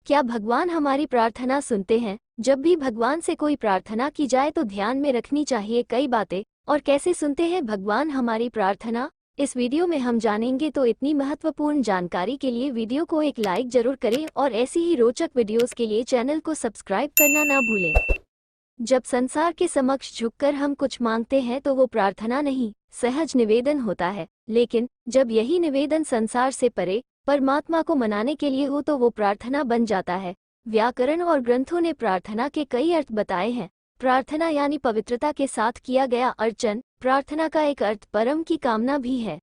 क्या भगवान हमारी प्रार्थना सुनते हैं? जब भी भगवान से कोई प्रार्थना की जाए तो ध्यान में रखनी चाहिए कई बातें। और कैसे सुनते हैं भगवान हमारी प्रार्थना, इस वीडियो में हम जानेंगे। तो इतनी महत्वपूर्ण जानकारी के लिए वीडियो को एक लाइक जरूर करें और ऐसी ही रोचक वीडियोस के लिए चैनल को सब्सक्राइब करना ना भूलें। जब संसार के समक्ष झुककर हम कुछ मांगते हैं तो वो प्रार्थना नहीं, सहज निवेदन होता है। लेकिन जब यही निवेदन संसार से परे परमात्मा को मनाने के लिए हो तो वो प्रार्थना बन जाता है। व्याकरण और ग्रंथों ने प्रार्थना के कई अर्थ बताए हैं। प्रार्थना यानी पवित्रता के साथ किया गया अर्चन। प्रार्थना का एक अर्थ परम की कामना भी है।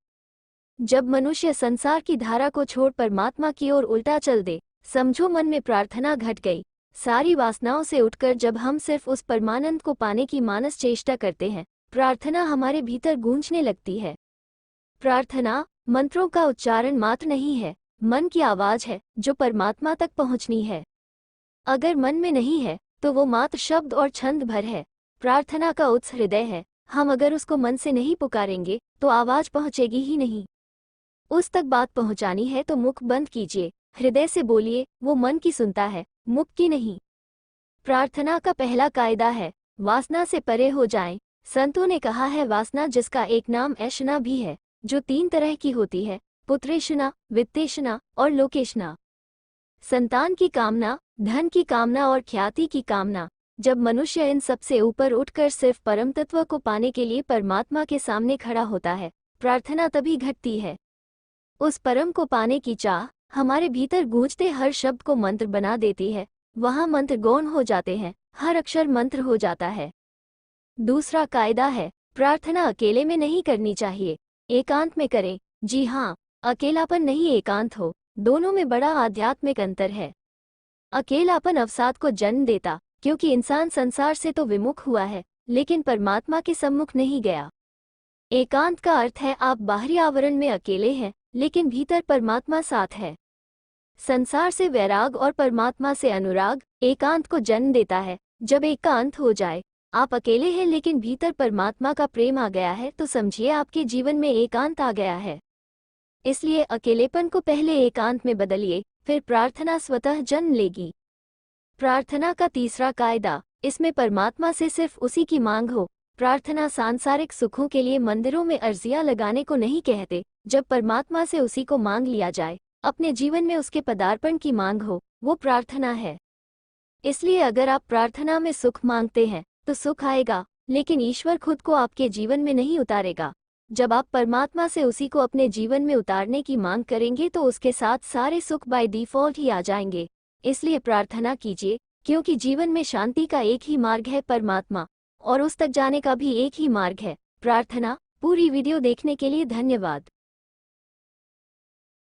जब मनुष्य संसार की धारा को छोड़ परमात्मा की ओर उल्टा चल दे, समझो मन में प्रार्थना घट गई। सारी वासनाओं से उठकर जब हम सिर्फ उस परमानंद को पाने की मानस चेष्टा करते हैं, प्रार्थना हमारे भीतर गूंजने लगती है। प्रार्थना मंत्रों का उच्चारण मात्र नहीं है, मन की आवाज है जो परमात्मा तक पहुंचनी है। अगर मन में नहीं है तो वो मात्र शब्द और छंद भर है। प्रार्थना का उत्स हृदय है। हम अगर उसको मन से नहीं पुकारेंगे तो आवाज पहुंचेगी ही नहीं। उस तक बात पहुंचानी है तो मुख बंद कीजिए, हृदय से बोलिए, वो मन की सुनता है, मुख की नहीं। प्रार्थना का पहला कायदा है, वासना से परे हो जाएं। संतों ने कहा है, वासना जिसका एक नाम ऐशना भी है, जो 3 तरह की होती है, पुत्रेशना, वित्तेशना और लोकेशना। संतान की कामना, धन की कामना और ख्याति की कामना। जब मनुष्य इन सब से ऊपर उठकर सिर्फ परम तत्व को पाने के लिए परमात्मा के सामने खड़ा होता है, प्रार्थना तभी घटती है। उस परम को पाने की चाह हमारे भीतर गूंजते हर शब्द को मंत्र बना देती है। वहाँ मंत्र गौण हो जाते हैं, हर अक्षर मंत्र हो जाता है। दूसरा कायदा है, प्रार्थना अकेले में नहीं करनी चाहिए, एकांत में करें। जी हाँ, अकेलापन नहीं, एकांत हो, दोनों में बड़ा आध्यात्मिक अंतर है। अकेलापन अवसाद को जन्म देता, क्योंकि इंसान संसार से तो विमुख हुआ है लेकिन परमात्मा के सम्मुख नहीं गया। एकांत का अर्थ है आप बाहरी आवरण में अकेले हैं लेकिन भीतर परमात्मा साथ है। संसार से वैराग और परमात्मा से अनुराग एकांत को जन्म देता है। जब एकांत हो जाए, आप अकेले हैं लेकिन भीतर परमात्मा का प्रेम आ गया है, तो समझिए आपके जीवन में एकांत आ गया है। इसलिए अकेलेपन को पहले एकांत में बदलिए, फिर प्रार्थना स्वतः जन्म लेगी। प्रार्थना का तीसरा कायदा, इसमें परमात्मा से सिर्फ उसी की मांग हो। प्रार्थना सांसारिक सुखों के लिए मंदिरों में अर्जियां लगाने को नहीं कहते। जब परमात्मा से उसी को मांग लिया जाए, अपने जीवन में उसके पदार्पण की मांग हो, वो प्रार्थना है। इसलिए अगर आप प्रार्थना में सुख मांगते हैं तो सुख आएगा, लेकिन ईश्वर खुद को आपके जीवन में नहीं उतारेगा। जब आप परमात्मा से उसी को अपने जीवन में उतारने की मांग करेंगे तो उसके साथ सारे सुख बाय डिफॉल्ट ही आ जाएंगे। इसलिए प्रार्थना कीजिए, क्योंकि जीवन में शांति का एक ही मार्ग है, परमात्मा, और उस तक जाने का भी एक ही मार्ग है, प्रार्थना। पूरी वीडियो देखने के लिए धन्यवाद।